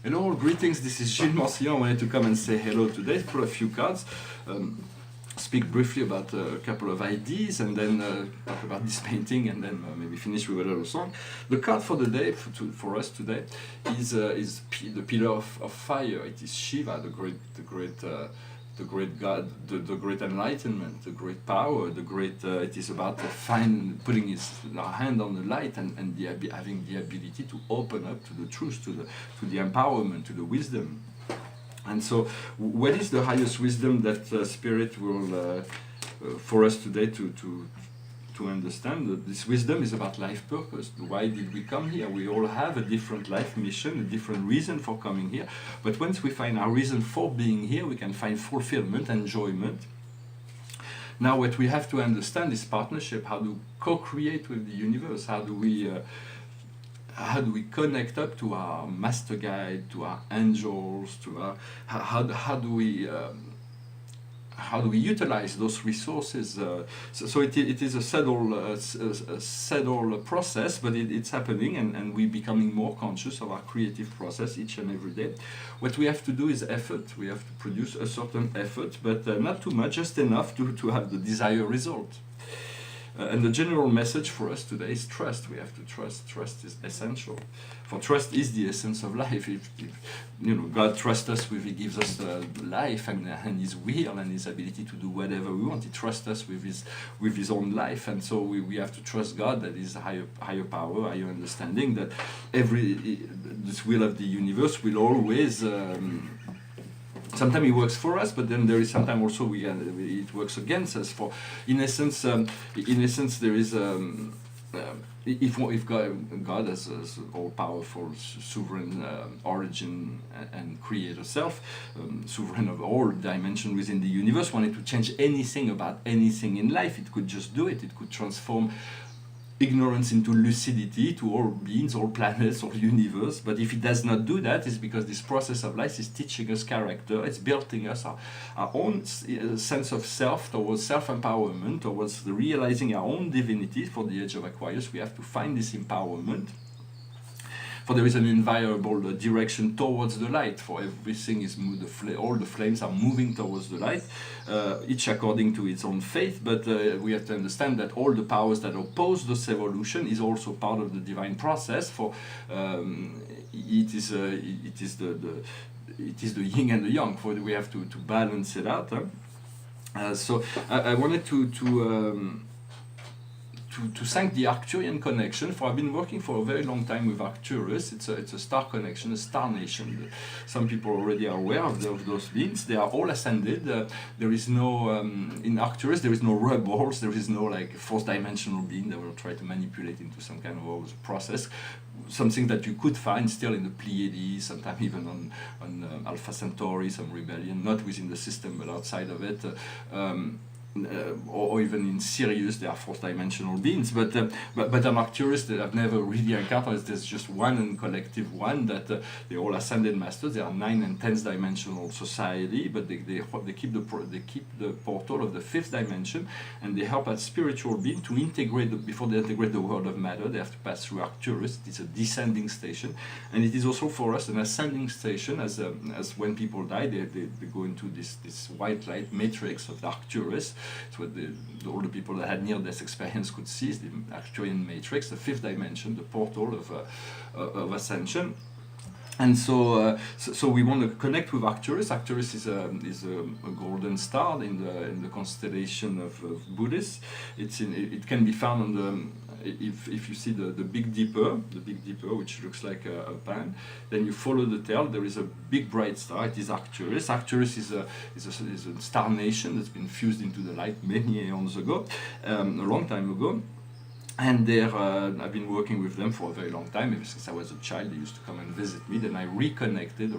Hello, greetings, this is Gilles Morcillon. I wanted to come and say hello today, pull a few cards, speak briefly about a couple of ideas, and then talk about this painting, and then maybe finish with a little song. The card for the day, for us today, is the pillar of fire. It is Shiva, the great God, the great enlightenment, the great power, the great. It is about putting our hand on the light and having the ability to open up to the truth, to the empowerment, to the wisdom. And so, what is the highest wisdom that Spirit will for us today to understand? This wisdom is about life purpose. Why did we come here? We all have a different life mission, a different reason for coming here. But once we find our reason for being here, we can find fulfillment, enjoyment. Now, what we have to understand is partnership. How to co-create with the universe? How do we connect up to our master guide, to our angels, to our, how do we utilize those resources? So it is a subtle process, but it's happening, and we're becoming more conscious of our creative process each and every day. What we have to do is effort. We have to produce a certain effort, but not too much, just enough to have the desired result. And the general message for us today is trust. We have to trust. Trust is essential. For trust is the essence of life. If God trusts us He gives us life and His will and His ability to do whatever we want. He trusts us with His own life, and so we have to trust God, that is higher power, higher understanding, that this will of the universe will always. Sometimes it works for us, but then there is sometimes also it works against us. In essence, there is if God has all-powerful, sovereign origin and creator self, sovereign of all dimensions within the universe, wanted to change anything about anything in life, it could just do it. It could transform ignorance into lucidity to all beings, all planets, all universe. But if it does not do that, it's because this process of life is teaching us character. It's building us our own sense of self, towards self-empowerment, towards realizing our own divinity. For the age of Aquarius, we have to find this empowerment. For there is an invariable direction towards the light. For everything is all the flames are moving towards the light, each according to its own faith. But we have to understand that all the powers that oppose this evolution is also part of the divine process. For it is the yin and the yang. For we have to balance it out. So I wanted to thank the Arcturian connection. For I've been working for a very long time with Arcturus. It's a star connection, a star nation. Some people already are aware of those beings. They are all ascended. There is no in Arcturus. There is no rebels. There is no like fourth dimensional being that will try to manipulate into some kind of process. Something that you could find still in the Pleiades, sometimes even on Alpha Centauri, some rebellion, not within the system but outside of it. Or even in Sirius, they are fourth-dimensional beings. But on Arcturus, they have never really encountered. There's just one and collective one that they all ascended masters. They are 9th and 10th dimensional society, but they keep the portal of the 5th dimension, and they help a spiritual being to integrate before they integrate the world of matter. They have to pass through Arcturus. It's a descending station, and it is also for us an ascending station. As when people die, they go into this white light matrix of Arcturus. It's what all the people that had near-death experience could see, is the Arcturian matrix, the 5th dimension, the portal of ascension. And so we want to connect with Arcturus. Arcturus is a golden star in the constellation of Buddhists. It can be found on the if you see the Big Dipper, which looks like a pan, then you follow the tail. There is a big bright star. It is Arcturus. Arcturus is a star nation that's been fused into the light many eons ago, a long time ago. And I've been working with them for a very long time. Ever since I was a child, they used to come and visit me. Then I reconnected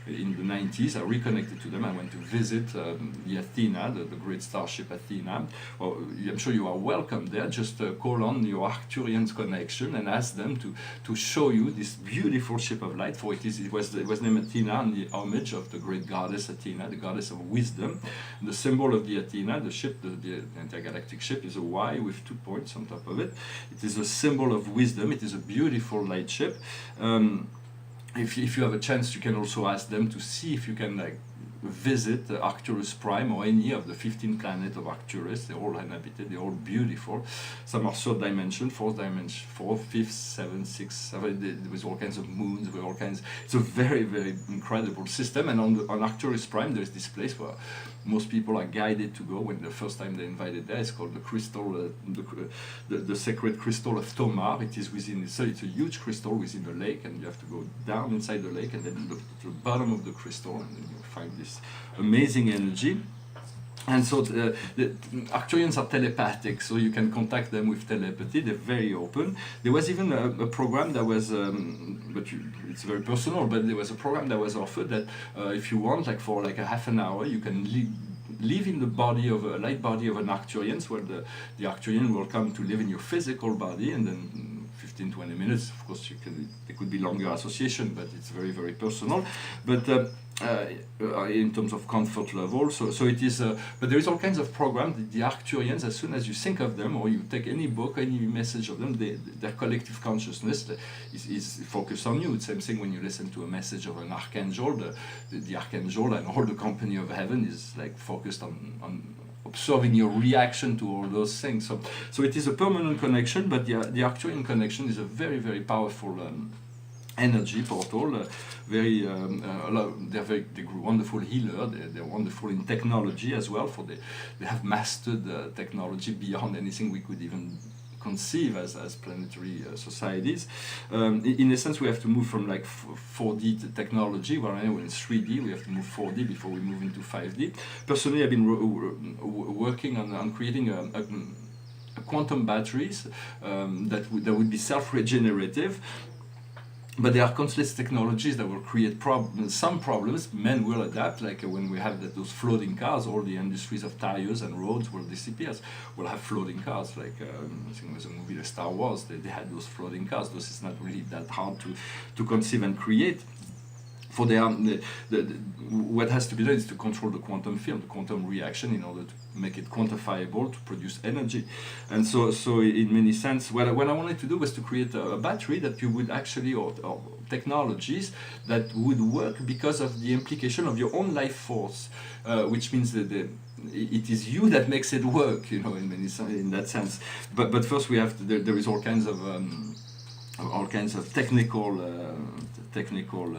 in the 90s. I reconnected to them. I went to visit the Athena, the great starship Athena. Well, I'm sure you are welcome there. Just call on your Arcturian connection and ask them to show you this beautiful ship of light. For it was named Athena in the homage of the great goddess Athena, the goddess of wisdom. The symbol of the Athena, the ship, the intergalactic ship, is a Y with 2 points on top of it. It is a symbol of wisdom. It is a beautiful light ship. if you have a chance, you can also ask them to see if you can like visit Arcturus Prime or any of the 15 planets of Arcturus. They're all inhabited, they're all beautiful. Some are third dimension, fourth dimension, fourth, fifth, seventh, sixth, seventh, with all kinds of moons, with all kinds. It's a very, very incredible system. And on Arcturus Prime, there's this place where most people are guided to go when the first time they're invited there. It's called the crystal, the sacred crystal of Tomar. It is within, so it's a huge crystal within a lake, and you have to go down inside the lake and then look at the bottom of the crystal, and then you'll find this amazing energy. And so the Arcturians are telepathic, so you can contact them with telepathy. They're very open. There was even a program that was, it's very personal, but there was a program that was offered that if you want, like for like a half an hour, you can live in the body of a light body of an Arcturian, where the Arcturian will come to live in your physical body, and then 15-20 minutes. Of course, there could be longer association, but it's very, very personal. But in terms of comfort level, so it is. But there is all kinds of programs. The Arcturians, as soon as you think of them, or you take any book, any message of them, their collective consciousness is focused on you. It's the same thing when you listen to a message of an archangel. The archangel and all the company of heaven is like focused on observing your reaction to all those things. So it is a permanent connection, but the Arcturian connection is a very, very powerful energy portal. They're wonderful healer. They're wonderful in technology as well. They have mastered technology beyond anything we could even conceive as planetary societies. In a sense, we have to move from like 4D technology, where we're in 3D. We have to move 4D before we move into 5D. Personally, I've been working on creating a quantum batteries that would be self-regenerative. But there are countless technologies that will create some problems. Men will adapt, like when we have those floating cars, all the industries of tires and roads will disappear. We'll have floating cars, like I think there's a movie, like Star Wars, they had those floating cars. Those is not really that hard to conceive and create. For what has to be done is to control the quantum field, the quantum reaction, in order to make it quantifiable, to produce energy. And so in many sense, what I wanted to do was to create a battery that you would actually, or technologies that would work because of the implication of your own life force, which means that it is you that makes it work, in that sense. But first we have there is all kinds of technical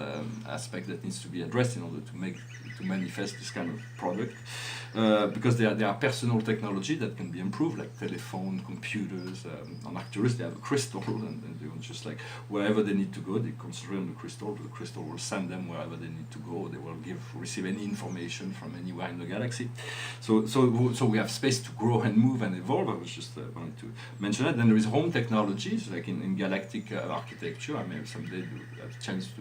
aspect that needs to be addressed in order to manifest this kind of product, because there are personal technology that can be improved, like telephone, computers. On Arcturus they have a crystal, and they will just like wherever they need to go, they concentrate on the crystal will send them wherever they need to go. They will receive any information from anywhere in the galaxy. So we have space to grow and move and evolve. I was just wanting to mention that. Then there is home technologies, like in galactic architecture. I may someday have a chance to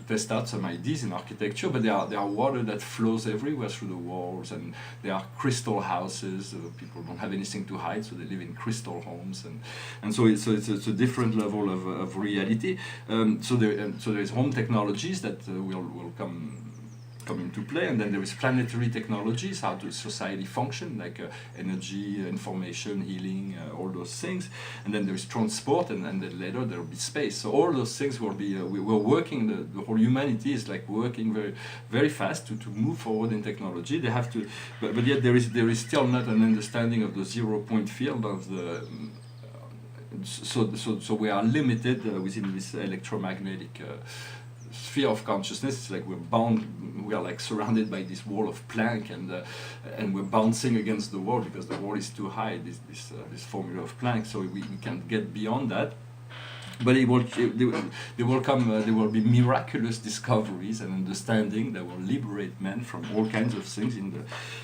test out some ideas in architecture, but there are water that flows everywhere through the walls, and there are crystal houses. People don't have anything to hide, so they live in crystal homes, and so it's a different level of reality. So there is home technologies that will come into play, and then there is planetary technologies, how does society function, like energy, information, healing, all those things, and then there is transport, and then later there will be space. So all those things will be, we're working, the whole humanity is like working very, very fast to move forward in technology. They have to, but yet there is still not an understanding of the 0-point field of the, so we are limited within this electromagnetic sphere of consciousness. It's like we are like surrounded by this wall of Planck, and we're bouncing against the wall because the wall is too high, this formula of Planck, so we can't get beyond that. But there will be miraculous discoveries and understanding that will liberate men from all kinds of things in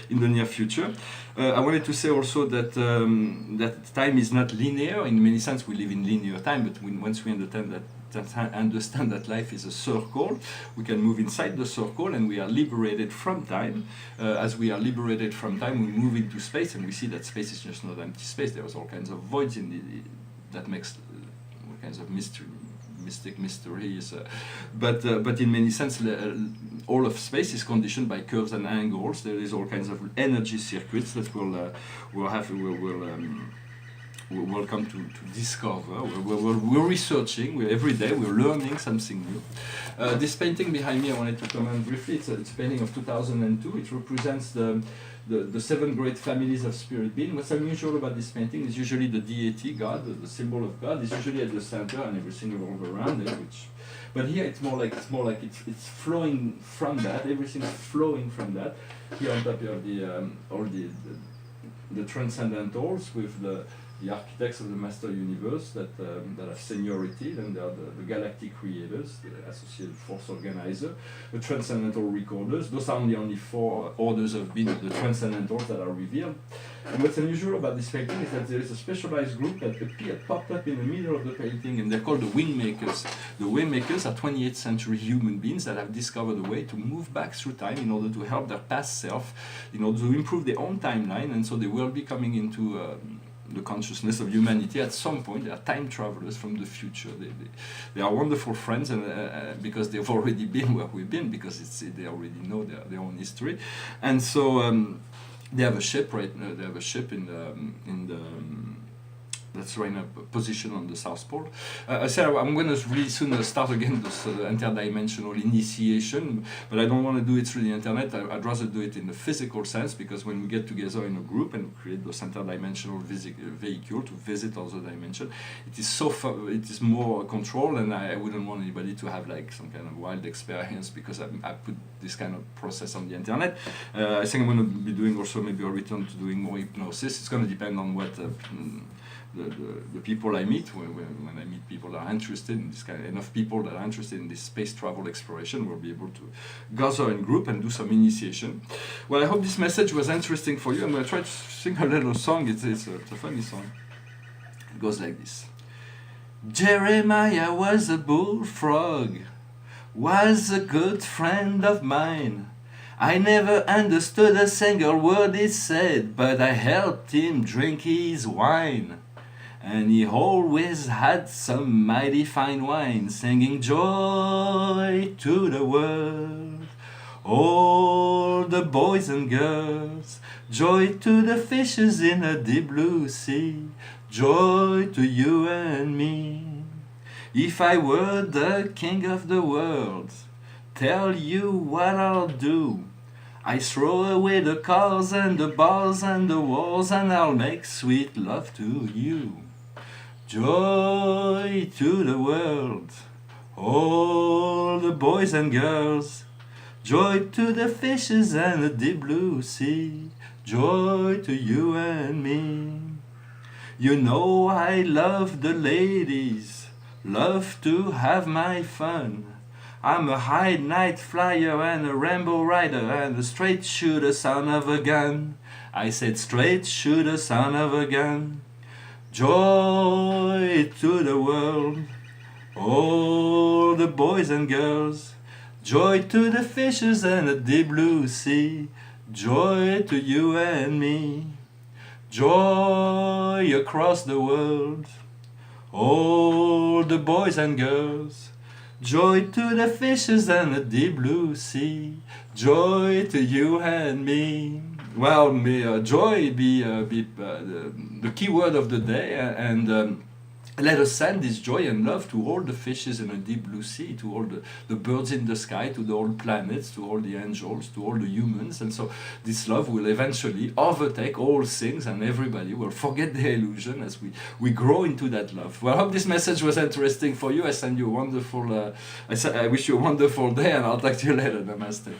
the near future. I wanted to say also that that time is not linear. In many sense, we live in linear time, but once we understand that life is a circle, we can move inside the circle, and we are liberated from time. As we are liberated from time, we move into space, and we see that space is just not empty space. There is all kinds of voids that makes all kinds of mystic mysteries. But in many sense, all of space is conditioned by curves and angles. There is all kinds of energy circuits that will welcome to discover. We're researching. Every day we're learning something new. This painting behind me, I wanted to comment briefly. It's a painting of 2002. It represents the 7 great families of spirit being. What's unusual about this painting is usually the deity, God, the symbol of God, is usually at the center and everything revolves around it. But here it's more like it's flowing from that. Everything is flowing from that. Here on top you have all the transcendentals with the architects of the master universe that have seniority. Then there are the galactic creators, the associated force organizer, the transcendental recorders. Those are the only 4 orders of being, the transcendentals that are revealed. And what's unusual about this painting is that there is a specialized group that popped up in the middle of the painting, and they're called the Wingmakers. The Wingmakers are 28th century human beings that have discovered a way to move back through time in order to help their past self, in order to improve their own timeline, and so they will be coming into the consciousness of humanity at some point. They are time travelers from the future. They are wonderful friends, and because they've already been where we've been, because they already know their own history, and so they have a ship right now. They have a ship in the that's right in a position on the South Pole. I said I'm going to really soon start again this interdimensional initiation, but I don't want to do it through the internet. I'd rather do it in the physical sense, because when we get together in a group and create those interdimensional vehicle to visit other dimension, it is more controlled, and I wouldn't want anybody to have like some kind of wild experience because I put this kind of process on the internet. I think I'm going to be doing also maybe a return to doing more hypnosis. It's going to depend on what the people I meet, when I meet people that are interested in this kind, enough people that are interested in this space travel exploration, will be able to gather in group and do some initiation. Well, I hope this message was interesting for you. I'm going to try to sing a little song. It's a funny song. It goes like this. Jeremiah was a bullfrog, was a good friend of mine. I never understood a single word he said, but I helped him drink his wine. And he always had some mighty fine wine, singing joy to the world. All the boys and girls, joy to the fishes in the deep blue sea, joy to you and me. If I were the king of the world, tell you what I'll do. I throw away the cars and the bars and the walls, and I'll make sweet love to you. Joy to the world, all the boys and girls, joy to the fishes and the deep blue sea, joy to you and me. You know I love the ladies, love to have my fun. I'm a high night flyer and a rainbow rider and a straight shooter, son of a gun. I said straight shooter, son of a gun. Joy to the world, all the boys and girls, joy to the fishes and the deep blue sea, joy to you and me. Joy across the world, all the boys and girls, joy to the fishes and the deep blue sea, joy to you and me. Well, may joy be the key word of the day, and let us send this joy and love to all the fishes in the deep blue sea, to all the birds in the sky, to all the planets, to all the angels, to all the humans. And so this love will eventually overtake all things, and everybody will forget the illusion as we grow into that love. Well, I hope this message was interesting for you. I send you a wonderful, I wish you a wonderful day, and I'll talk to you later. Namaste.